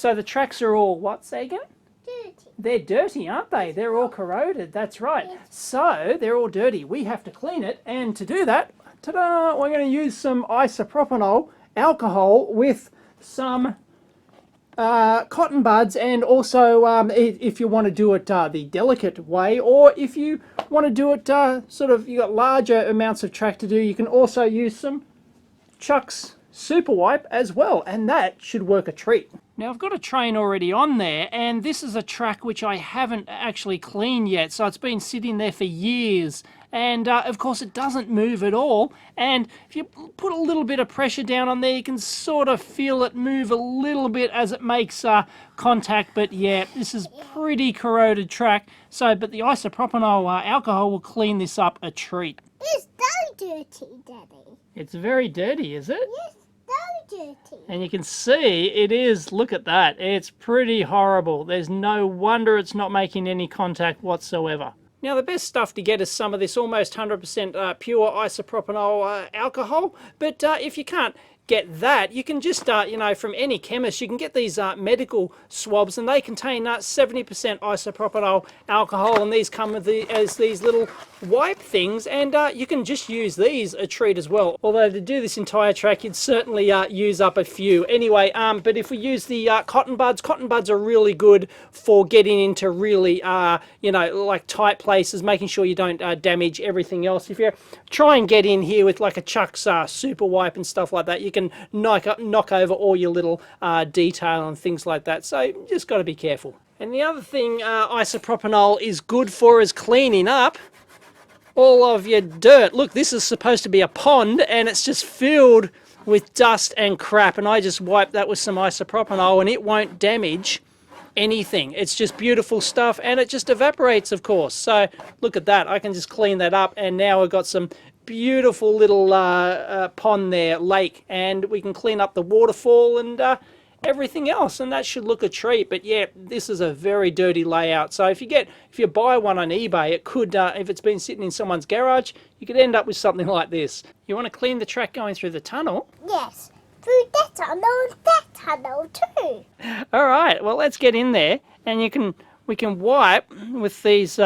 So the tracks are all what, Sagan? Dirty. They're dirty, aren't they? They're all corroded, that's right. So they're all dirty. We have to clean it, and to do that, ta-da, we're going to use some isopropanol alcohol with some cotton buds, and also if you want to do it the delicate way, or if you want to do it sort of, you got larger amounts of track to do, you can also use some Chuck's Super Wipe as well, and that should work a treat. Now I've got a train already on there, and this is a track which I haven't actually cleaned yet, so it's been sitting there for years, and of course it doesn't move at all, and if you put a little bit of pressure down on there, you can sort of feel it move a little bit as it makes contact. But yeah, this is pretty corroded track, so but the isopropanol alcohol will clean this up a treat. It's so dirty, Daddy. It's very dirty, is it? Yes, so dirty. And you can see it is, look at that, it's pretty horrible. There's no wonder it's not making any contact whatsoever. Now the best stuff to get is some of this almost 100% pure isopropanol alcohol, but if you can't get that, you can just, you know, from any chemist, you can get these medical swabs, and they contain 70% isopropanol alcohol, and these come with as these little wipe things, and you can just use these a treat as well. Although to do this entire track, you'd certainly use up a few. Anyway, but if we use the cotton buds are really good for getting into really, you know, like tight places, making sure you don't damage everything else. If you try and get in here with like a Chuck's Super Wipe and stuff like that, you can knock over all your little detail and things like that. So you just got to be careful. And the other thing isopropanol is good for is cleaning up all of your dirt. Look, this is supposed to be a pond, and it's just filled with dust and crap, and I just wiped that with some isopropanol, and it won't damage anything. It's just beautiful stuff, and it just evaporates, of course. So look at that, I can just clean that up, and now we've got some beautiful little pond there, lake, and we can clean up the waterfall and everything else, and that should look a treat. But yeah, this is a very dirty layout, so if you buy one on eBay, it could, if it's been sitting in someone's garage, you could end up with something like this. You want to clean the track going through the tunnel? Yes, through that tunnel too. All right, well, let's get in there, and we can wipe with these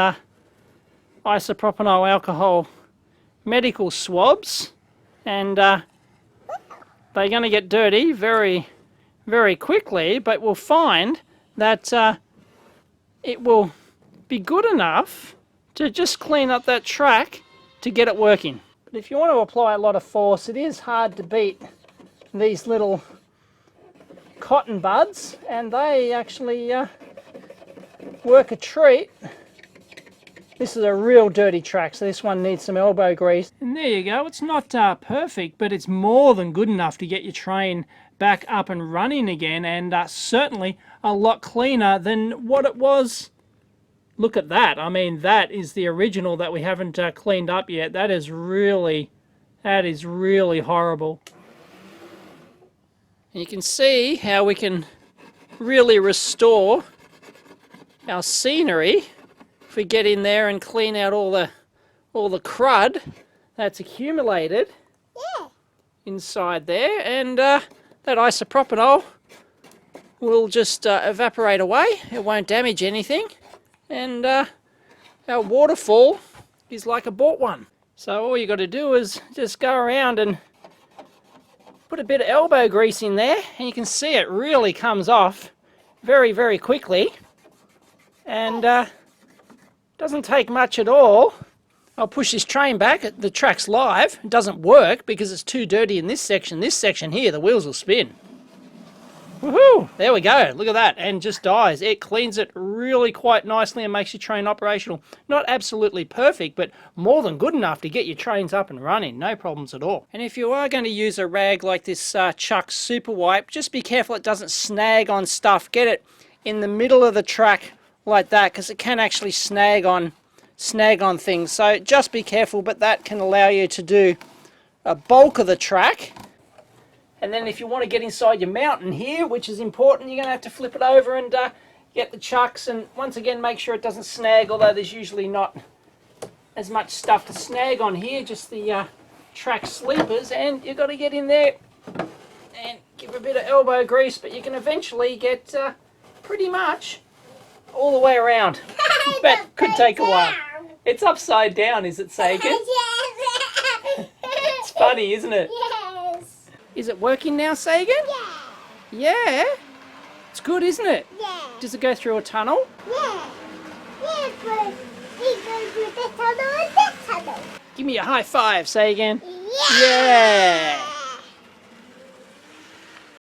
isopropanol alcohol medical swabs, and they're going to get dirty very, very quickly, but we'll find that it will be good enough to just clean up that track to get it working. But if you want to apply a lot of force, it is hard to beat these little cotton buds, and they actually work a treat. This is a real dirty track, so this one needs some elbow grease. And there you go, it's not perfect, but it's more than good enough to get your train back up and running again, and certainly a lot cleaner than what it was. Look at that. I mean, that is the original that we haven't cleaned up yet. That is really horrible. And you can see how we can really restore our scenery if we get in there and clean out all the crud that's accumulated inside there, and that isopropanol will just evaporate away. It won't damage anything, and our waterfall is like a bought one. So all you got to do is just go around and put a bit of elbow grease in there, and you can see it really comes off very, very quickly, and doesn't take much at all. I'll push this train back. The track's live. It doesn't work because it's too dirty in this section. This section here, the wheels will spin. Woohoo! There we go. Look at that. And just dies. It cleans it really quite nicely and makes your train operational. Not absolutely perfect, but more than good enough to get your trains up and running. No problems at all. And if you are going to use a rag like this Chuck's Super Wipe, just be careful it doesn't snag on stuff. Get it in the middle of the track like that, because it can actually snag on things. So just be careful, but that can allow you to do a bulk of the track. And then if you want to get inside your mountain here, which is important, you're going to have to flip it over and get the chucks, and once again make sure it doesn't snag, although there's usually not as much stuff to snag on here, just the track sleepers, and you've got to get in there and give it a bit of elbow grease, but you can eventually get pretty much all the way around. But could take a while. It's upside down, is it, Sagan? Yes. It's funny, isn't it? Yes. Is it working now, Sagan? Yeah. Yeah. It's good, isn't it? Yeah. Does it go through a tunnel? Yeah. Yeah, but it goes through this tunnel and this tunnel. Give me a high five, Sagan. Yeah. Yeah.